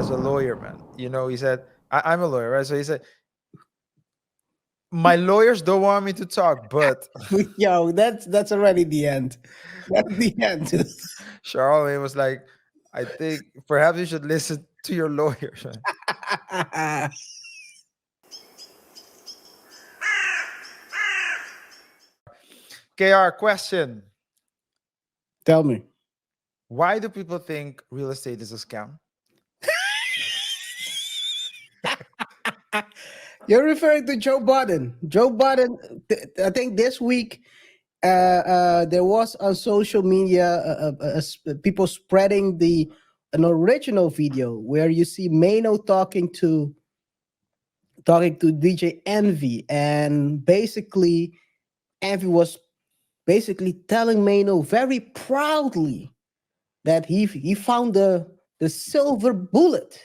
as a lawyer, man. He said, I'm a lawyer, right? So he said, my lawyers don't want me to talk, but Yo, that's already the end. That's the end. Charlemagne was like, I think perhaps you should listen to your lawyers, man. KR, question. Tell me. Why do people think real estate is a scam? You're referring to Joe Biden. Joe Biden, I think this week there was on social media people spreading an original video where you see Mano talking to DJ Envy, and basically Envy was basically telling Mano very proudly that he found the silver bullet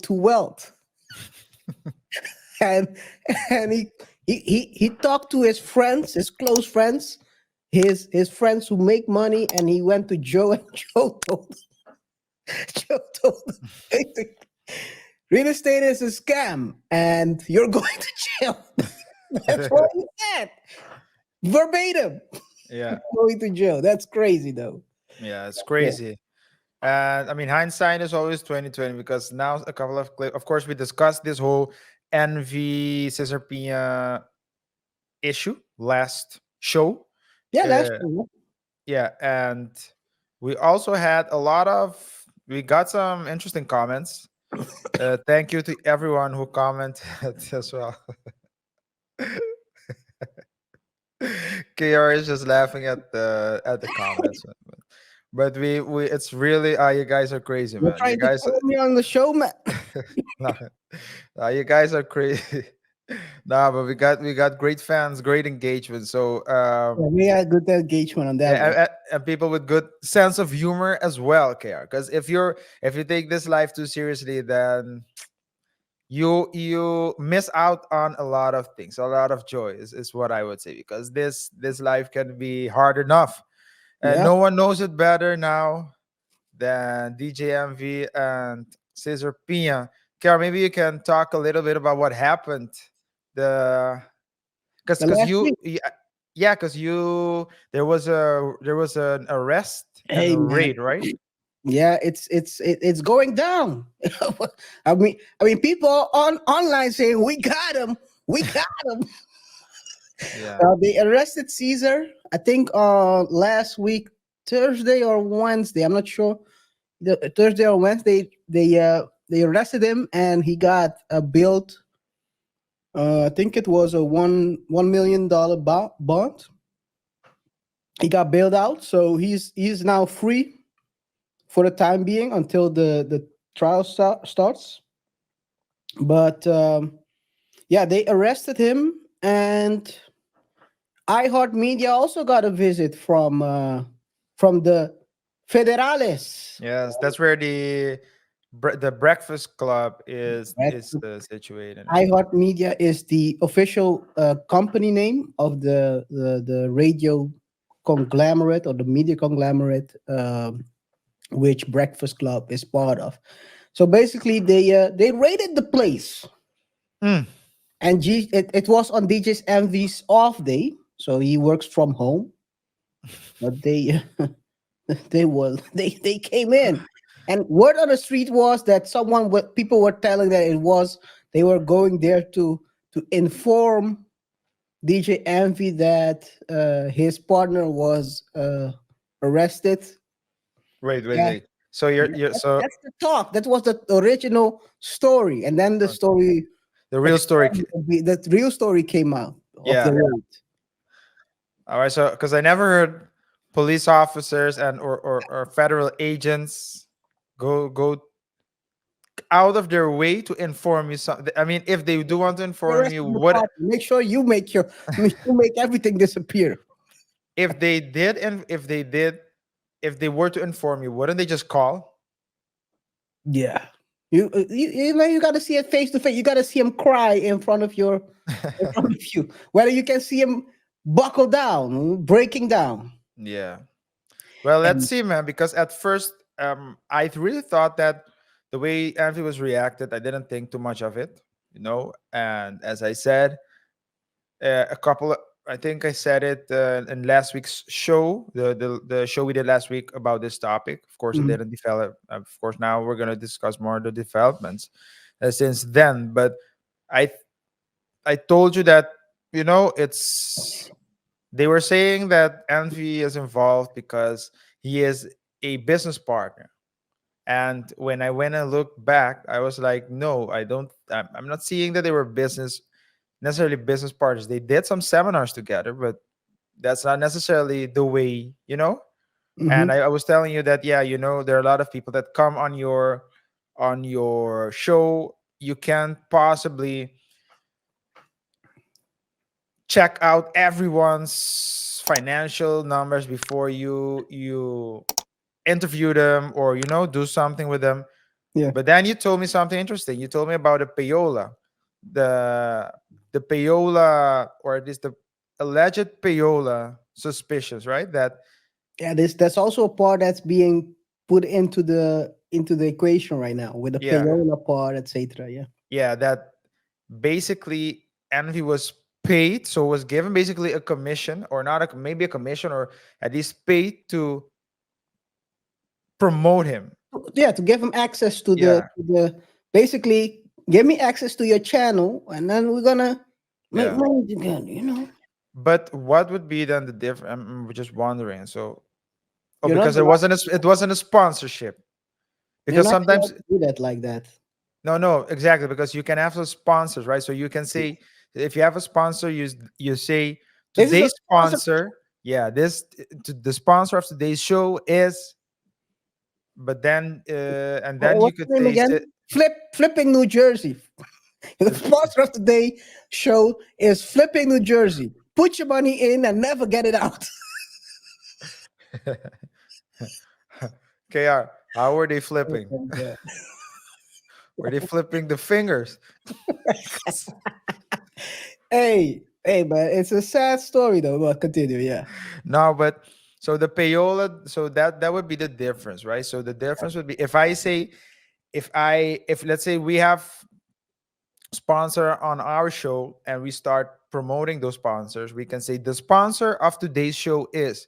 to wealth. and and he talked to his friends, his close friends, his friends who make money, and he went to Joe, and Joe told him, real estate is a scam and you're going to jail. That's what he said. Verbatim. Yeah. Going to jail. That's crazy though. Yeah, it's Yeah. crazy. And I mean, hindsight is always 2020 because now a couple of clips. Of course, we discussed this whole NV Cesar Pina issue last show. Yeah, that's Uh, true. yeah, and we also had we got some interesting comments. Thank you to everyone who commented as well. KR is just laughing at the comments. But we it's really you guys are crazy, You're man. You trying to guys call me on the show, man. no, you guys are crazy. Nah, but we got great fans, great engagement. So Yeah, we had good engagement on that yeah, one. and people with good sense of humor as well, KR. Because if you take this life too seriously, then you miss out on a lot of things, a lot of joy is what I would say. Because this life can be hard enough, and Yeah. no one knows it better now than DJ MV and Cesar Pina. Kara, maybe you can talk a little bit about what happened. The The because last you week. yeah, because you there was an arrest and a Hey man. raid, right? Yeah, it's going down. I mean, people on online saying we got him. Yeah. They arrested Caesar. I think last week, Thursday or Wednesday. I'm not sure. Thursday or Wednesday, they arrested him, and he got a billed. I think it was a $1 million bond. He got bailed out, so he's now free for the time being until the trial starts. But yeah, they arrested him, and iHeartMedia also got a visit from the Federales. Yes, that's where the Breakfast Club is situated. iHeartMedia is the official company name of the radio conglomerate or the media conglomerate, which Breakfast Club is part of. So basically, they raided the place, Mm. and it was on DJ's MV's off day, so he works from home. But they they came in, and word on the street was that people were telling that it was they were going there to inform DJ Envy that his partner was arrested. Wait, wait, Yeah, wait. So you're so that's the talk. That was the original story, and then the story, the real story. the real story came out of the Yeah. raid. All right. So because I never heard police officers and or federal agents go out of their way to inform you something. I mean, if they do want to The inform rest you, of your what party, make sure you make everything disappear. if they did, and if they were to inform you, wouldn't they just call? Yeah. You got to see it face to face. You got to see him cry in front of you. Whether you can see him buckle down, breaking down. Yeah. Well, let's And see, man. Because at first I really thought that the way Anthony was reacted, I didn't think too much of it, And as I said, a couple of, I think I said it in last week's show, the show we did last week about this topic. Of course, it Mhm. didn't develop. Of course, now we're gonna discuss more of the developments since then. But I I told you that it's they were saying that Envy is involved because he is a business partner. And when I went and looked back, I was like, no, I don't. I'm not seeing that they were necessarily business partners. They did some seminars together, but that's not necessarily the way. And Mhm. I was telling you that, yeah, there are a lot of people that come on your show. You can't possibly check out everyone's financial numbers before you interview them, or do something with them. Yeah. But then you told me something interesting. You told me about the payola, the the payola, or at least the alleged payola suspicions, right? That Yeah, that's also a part that's being put into the equation right now with the yeah, payola part, etc. Yeah. yeah, that basically Envy was paid, so was given basically a commission, or not maybe a commission, or at least paid to promote him. Yeah, to give them access to the Yeah, to the basically give me access to your channel, and then we're gonna make yeah. money again. But what would be then the difference? I'm just wondering. So, oh, You're not because it allowed wasn't it wasn't a sponsorship. you're Because not allowed sometimes, to do that like that. no, no, exactly, because you can have those sponsors, right? So you can say, if you have a sponsor, you say This is a today's sponsor. sponsor, yeah, the sponsor of today's show is, but then and then you What's could the name say again? Flipping New Jersey. The sponsor of today show is Flipping New Jersey. Put your money in and never get it out. KR, how were they Oh flipping? my God. Were they flipping the fingers? Hey, but it's a sad story though. But continue, yeah. No, but so the payola, so that would be the difference, right? So the difference would be, if I say, if let's say we have sponsor on our show and we start promoting those sponsors, we can say the sponsor of today's show is,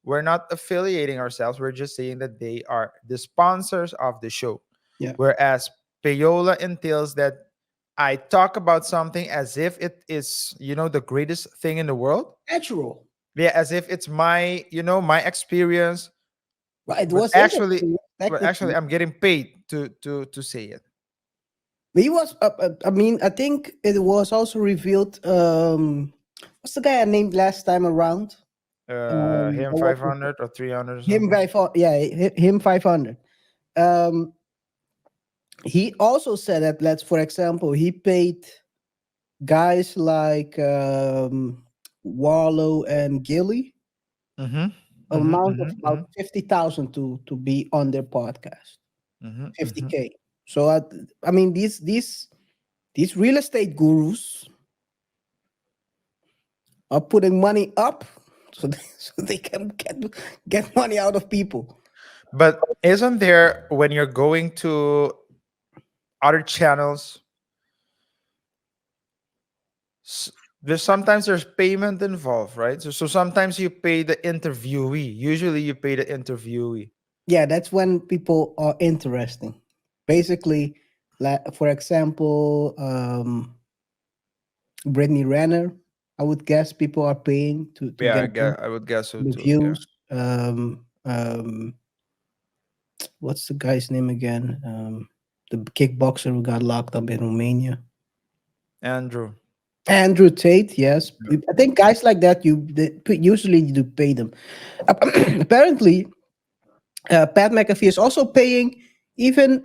we're not affiliating ourselves, we're just saying that they are the sponsors of the show. Yeah. Whereas payola entails that I talk about something as if it is, the greatest thing in the world. Natural. Yeah, as if it's my experience, Well, it but was his actually, experience, technically. I'm getting paid to say it. But he was, I mean, I think it was also revealed. What's the guy I named last time around? Him I worked with 500 or 300 or him something. yeah, him 500. Um, he also said that, let's, for example, he paid guys like Warlow and Gilly Mm-hmm. Mm-hmm. amount of Mm-hmm. about 50,000 to be on their podcast. Mm-hmm. Mm-hmm. 50K. So I mean, these real estate gurus are putting money up so they can get money out of people. But isn't there, when you're going to other channels, s- there's payment involved, right? So sometimes you pay the interviewee. Usually you pay the interviewee. Yeah, that's when people are interesting. Basically, like for example, Brittany Renner, I would guess people are paying to Yeah, get I would guess so the too. Yeah. views. What's the guy's name again? The kickboxer who got locked up in Romania. Andrew. Andrew Tate, yes. Yeah. I think guys like that, usually you do pay them. Apparently, Pat McAfee is also paying even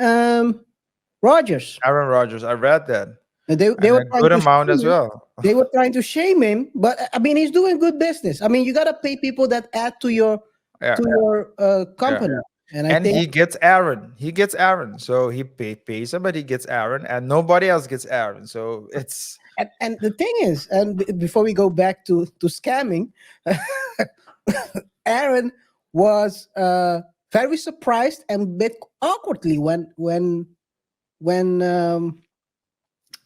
Rogers. Aaron Rodgers. I read that. And they And were a trying good to amount shame as him. well. They were trying to shame him, but I mean, he's doing good business. I mean, you gotta pay people that add to your Yeah. Yeah. company, and I And think he gets Aaron. He gets Aaron. So he pays him, but he gets Aaron, and nobody else gets Aaron. So it's and the thing is, and before we go back to scamming, Aaron was very surprised and bit awkwardly when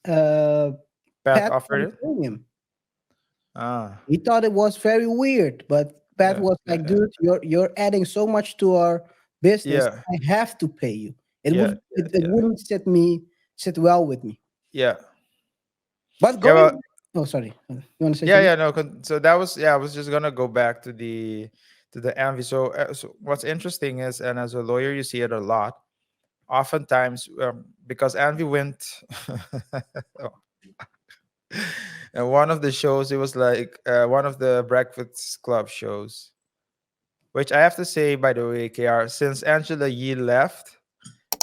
uh Pat Pat offered started it. paying him. Ah, He thought it was very weird, but Pat yeah, was yeah, like, "Dude, you're adding so much to our business. yeah, I have to pay you. It yeah, would yeah, it yeah, wouldn't sit well with me." yeah. But Yeah, going, well, oh sorry, you want to say yeah, something? yeah. No, so that was yeah. I was just gonna go back to the envy. So what's interesting is, and as a lawyer, you see it a lot. Oftentimes, because envy went, and one of the shows, it was like one of the Breakfast Club shows, which I have to say, by the way, KR, since Angela Yee left,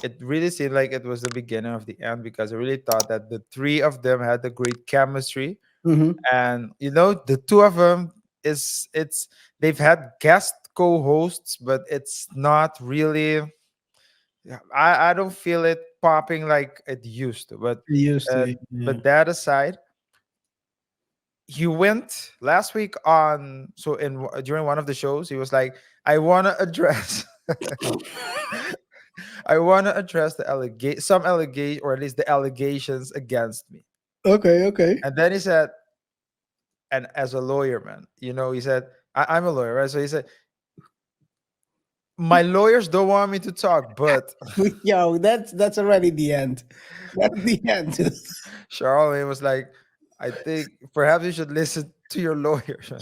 it really seemed like it was the beginning of the end because I really thought that the three of them had a great chemistry. Mm-hmm. And the two of them is it's they've had guest co-hosts, but it's not really. Yeah, I don't feel it popping like it used to. Used Uh, to, yeah. but that aside, he went last week on during one of the shows. He was like, "I want to address, I want to address some allegation, or at least the allegations against me." Okay, okay. And then he said, "And as a lawyer, man, he said, I'm a lawyer, right?" So he said, "My lawyers don't want me to talk, but." Yo, that's already the end. That's the end. Charlemagne was like, "I think perhaps you should listen to your lawyers."